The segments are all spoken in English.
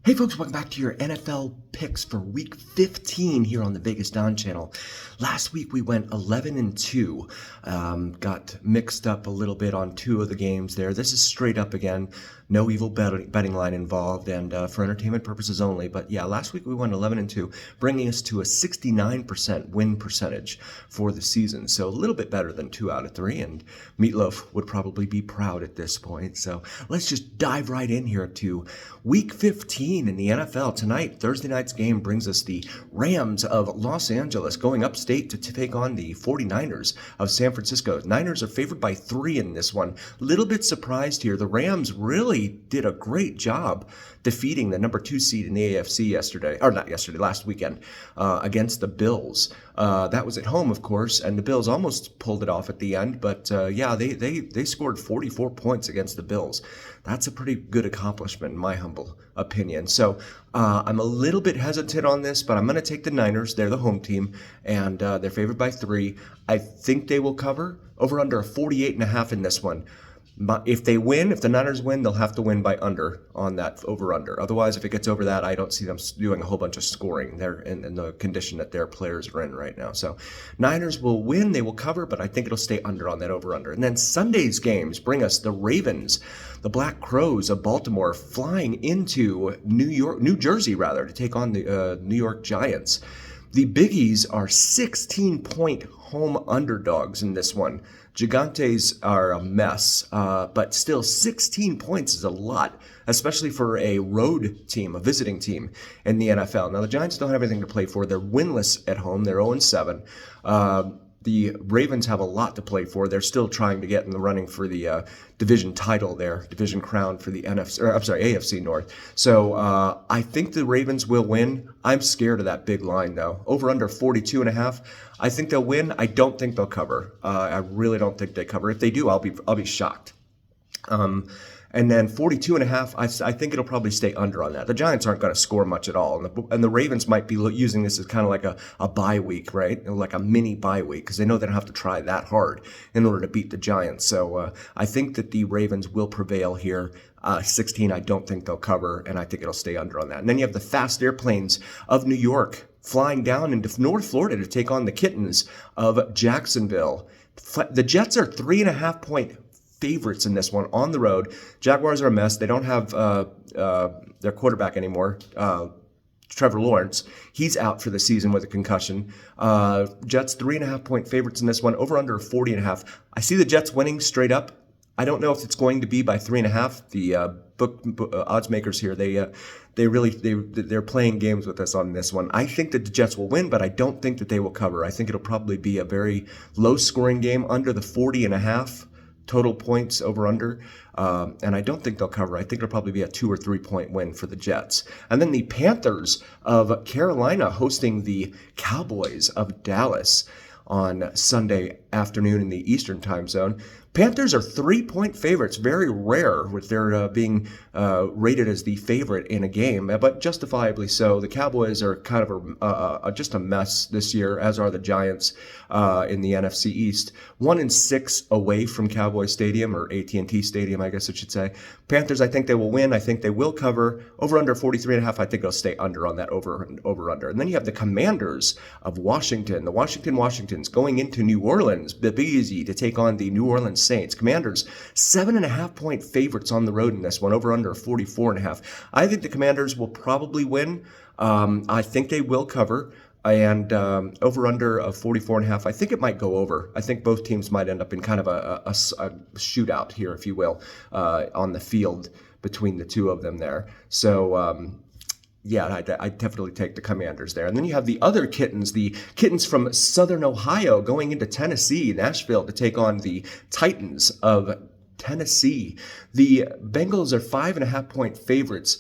Hey folks, welcome back to your NFL picks for week 15 here on the Vegas Don channel. Last week we went 11-2, got mixed up a little bit on two of the games there. This is straight up again, no evil betting line involved and for entertainment purposes only. But yeah, last week we went 11-2, bringing us to a 69% win percentage for the season. So a little bit better than 2 out of 3, and Meatloaf would probably be proud at this point. So let's just dive right in here to week 15 in the NFL. Tonight, Thursday night's game brings us the Rams of Los Angeles going upstate to take on the 49ers of San Francisco. Niners are favored by 3 in this one. Little bit surprised here. The Rams really did a great job defeating the number 2 seed in the AFC last weekend against the Bills. That was at home, of course, and the Bills almost pulled it off at the end, but they scored 44 points against the Bills. That's a pretty good accomplishment in my humble opinion. So I'm a little bit hesitant on this, but I'm going to take the Niners. They're the home team, and they're favored by 3. I think they will cover over under a 48.5 in this one. If the Niners win, they'll have to win by under on that over-under. Otherwise, if it gets over that, I don't see them doing a whole bunch of scoring. They're in the condition that their players are in right now. So Niners will win, they will cover, but I think it'll stay under on that over-under. And then Sunday's games bring us the Ravens, the Black Crows of Baltimore, flying into New Jersey to take on the New York Giants. The Biggies are 16-point home underdogs in this one. Gigantes are a mess, but still 16 points is a lot, especially for a road team, a visiting team in the NFL. Now, the Giants don't have anything to play for. They're winless at home. They're 0-7. The Ravens have a lot to play for. They're still trying to get in the running for the division title there, division crown for the AFC North. So I think the Ravens will win. I'm scared of that big line, though. Over under 42.5. I think they'll win. I don't think they'll cover. I really don't think they cover. If they do, I'll be shocked. And then 42.5, I think it'll probably stay under on that. The Giants aren't going to score much at all. And the Ravens might be using this as kind of like a bye week, right? Like a mini bye week, because they know they don't have to try that hard in order to beat the Giants. So I think that the Ravens will prevail here. 16, I don't think they'll cover, and I think it'll stay under on that. And then you have the fast airplanes of New York flying down into North Florida to take on the Kittens of Jacksonville. The Jets are 3.5-point favorites in this one on the road. Jaguars are a mess. They don't have their quarterback anymore, Trevor Lawrence. He's out for the season with a concussion. Jets 3.5-point favorites in this one, over under 40.5. I see the Jets winning straight up. I don't know if it's going to be by 3.5. The odds makers here, they're playing games with us on this one. I think that the Jets will win, but I don't think that they will cover. I think it'll probably be a very low scoring game under the 40.5. Total points over under, and I don't think they'll cover. I think it'll probably be a 2 or 3 point win for the Jets. And then the Panthers of Carolina hosting the Cowboys of Dallas on Sunday afternoon in the Eastern time zone. Panthers are 3-point favorites, very rare with their being rated as the favorite in a game, but justifiably so. The Cowboys are kind of just a mess this year, as are the Giants in the NFC East. 1-6 away from Cowboy Stadium, or AT&T Stadium, I guess I should say. Panthers, I think they will win. I think they will cover. Over under 43.5. I think it'll stay under on that over under. And then you have the Commanders of Washington, the Washingtons going into New Orleans, the Big Easy, to take on the New Orleans Saints. Commanders 7.5-point favorites on the road in this one, over under 44.5. I think the Commanders will probably win. I think they will cover, and over under of 44.5. I think it might go over. I think both teams might end up in kind of a shootout here, if you will, on the field between the two of them there. So yeah, I definitely take the Commanders there. And then you have the other Kittens, the Kittens from Southern Ohio going into Tennessee, Nashville, to take on the Titans of Tennessee. The Bengals are 5.5-point favorites,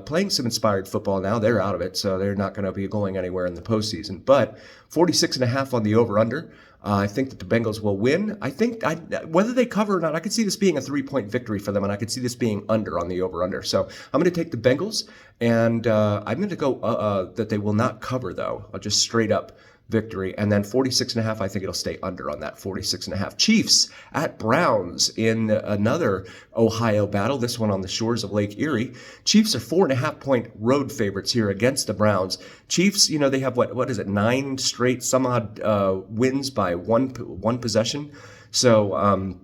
playing some inspired football now. They're out of it, so they're not going to be going anywhere in the postseason. But 46.5 on the over-under. I think that the Bengals will win. I think whether they cover or not, I could see this being a 3-point victory for them, and I could see this being under on the over-under. So I'm going to take the Bengals, and I'm going to go that they will not cover, though. I'll just straight up victory. And then 46.5, I think it'll stay under on that, 46.5. Chiefs at Browns in another Ohio battle, this one on the shores of Lake Erie. Chiefs are 4.5-point road favorites here against the Browns. Chiefs, they have what is it, 9 straight some odd wins by one possession. So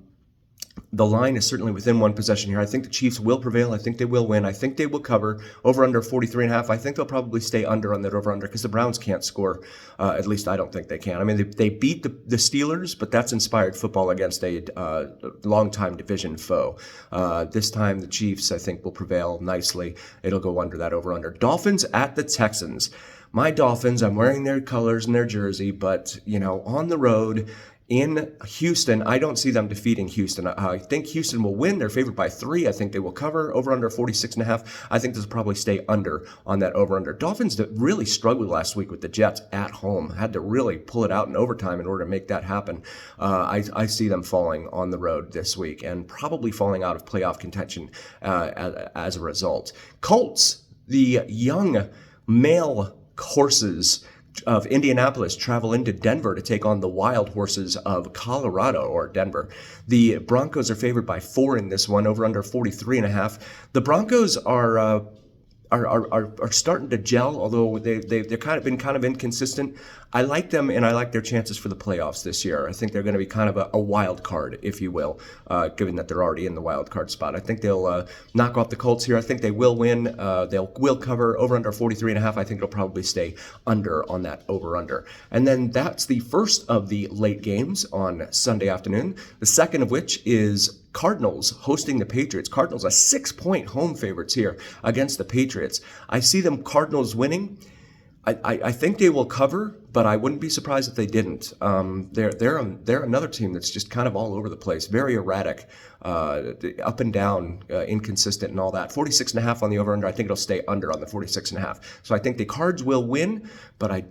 the line is certainly within one possession here. I think the Chiefs will prevail. I think they will win. I think they will cover over under 43.5. I think they'll probably stay under on that over under because the Browns can't score. At least I don't think they can. I mean, they beat the Steelers, but that's inspired football against a longtime division foe. This time the Chiefs, I think, will prevail nicely. It'll go under that over under. Dolphins at the Texans. My Dolphins, I'm wearing their colors and their jersey, but, on the road in Houston, I don't see them defeating Houston. I think Houston will win. They're favored by 3. I think they will cover over under 46.5. I think this will probably stay under on that over under. Dolphins that really struggled last week with the Jets at home, had to really pull it out in overtime in order to make that happen. I see them falling on the road this week and probably falling out of playoff contention as a result. Colts, the young male horses of Indianapolis, travel into Denver to take on the wild horses of Colorado or Denver. The Broncos are favored by 4 in this one, over under 43.5. The Broncos are starting to gel, although they've been kind of inconsistent. I like them, and I like their chances for the playoffs this year. I think they're going to be kind of a wild card, if you will, given that they're already in the wild card spot. I think they'll knock off the Colts here. I think they will win. Will cover over under 43.5. I think it'll probably stay under on that over under. And then that's the first of the late games on Sunday afternoon. The second of which is Cardinals hosting the Patriots. Cardinals are 6-point home favorites here against the Patriots. I see them Cardinals winning. I think they will cover, but I wouldn't be surprised if they didn't. They're another team that's just kind of all over the place, very erratic, up and down, inconsistent and all that. 46.5 on the over under. I think it'll stay under on the 46.5. So I think the Cards will win, but I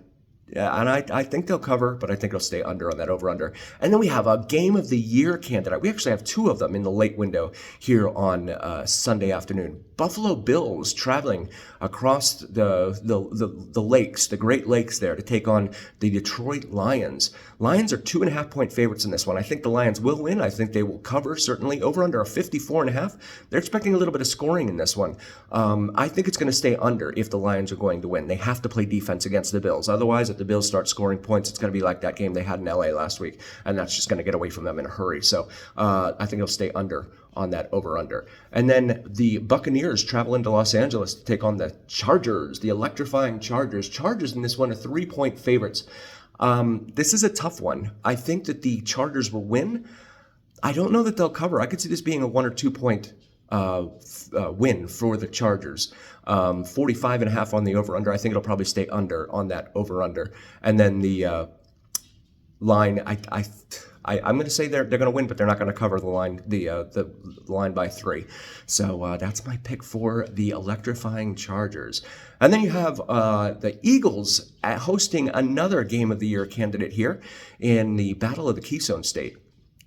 think they'll cover, but I think it'll stay under on that over-under. And then we have a Game of the Year candidate. We actually have 2 of them in the late window here on Sunday afternoon. Buffalo Bills traveling across the lakes, the Great Lakes there, to take on the Detroit Lions. Lions are 2.5-point favorites in this one. I think the Lions will win. I think they will cover, certainly, over under a 54.5. They're expecting a little bit of scoring in this one. I think it's going to stay under if the Lions are going to win. They have to play defense against the Bills. Otherwise, if the Bills start scoring points, it's going to be like that game they had in LA last week, and that's just going to get away from them in a hurry. So I think it'll stay under on that over-under. And then the Buccaneers travel into Los Angeles to take on the Chargers, the electrifying Chargers. Chargers in this one are 3-point favorites. This is a tough one. I think that the Chargers will win. I don't know that they'll cover. I could see this being a 1 or 2 point win for the Chargers. 45.5 on the over-under. I think it'll probably stay under on that over-under. And then the line, I'm going to say they're going to win, but they're not going to cover the line, the line by 3. So that's my pick for the electrifying Chargers. And then you have the Eagles hosting another Game of the Year candidate here in the Battle of the Keystone State.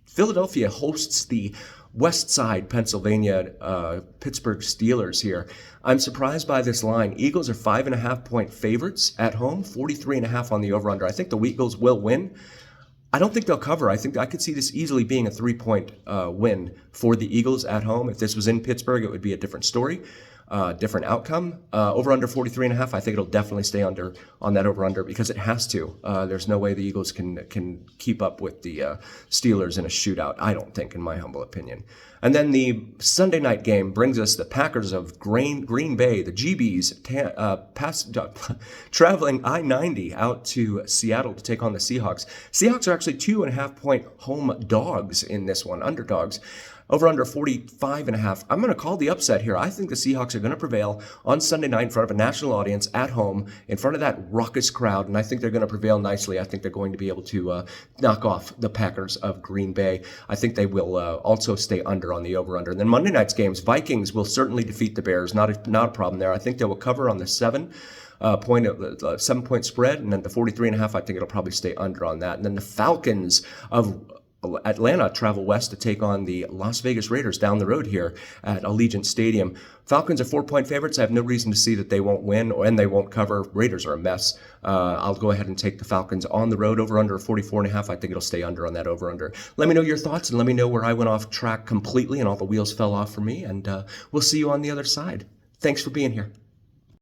Philadelphia hosts the West Side, Pennsylvania, Pittsburgh Steelers here. I'm surprised by this line. Eagles are 5.5-point favorites at home, 43.5 on the over-under. I think the Eagles will win. I don't think they'll cover. I think I could see this easily being a 3-point win for the Eagles at home. If this was in Pittsburgh, it would be a different story, different outcome. Over under 43.5. I think it'll definitely stay under on that over under because it has to. There's no way the Eagles can keep up with the Steelers in a shootout. I don't think, in my humble opinion. And then the Sunday night game brings us the Packers of Green Bay, the GBs, traveling I-90 out to Seattle to take on the Seahawks. Seahawks are actually 2.5-point home dogs in this one, underdogs. Over under 45.5. I'm going to call the upset here. I think the Seahawks are going to prevail on Sunday night in front of a national audience at home, in front of that raucous crowd, and I think they're going to prevail nicely. I think they're going to be able to knock off the Packers of Green Bay. I think they will also stay under on the over-under. And then Monday night's games, Vikings will certainly defeat the Bears. Not a problem there. I think they will cover on the 7-point spread, and then the 43.5, I think it'll probably stay under on that. And then the Falcons of Atlanta travel west to take on the Las Vegas Raiders down the road here at Allegiant Stadium. Falcons are 4-point favorites. I have no reason to see that they won't win and they won't cover. Raiders are a mess. I'll go ahead and take the Falcons on the road over under 44.5. I think it'll stay under on that over under. Let me know your thoughts and let me know where I went off track completely and all the wheels fell off for me. And we'll see you on the other side. Thanks for being here.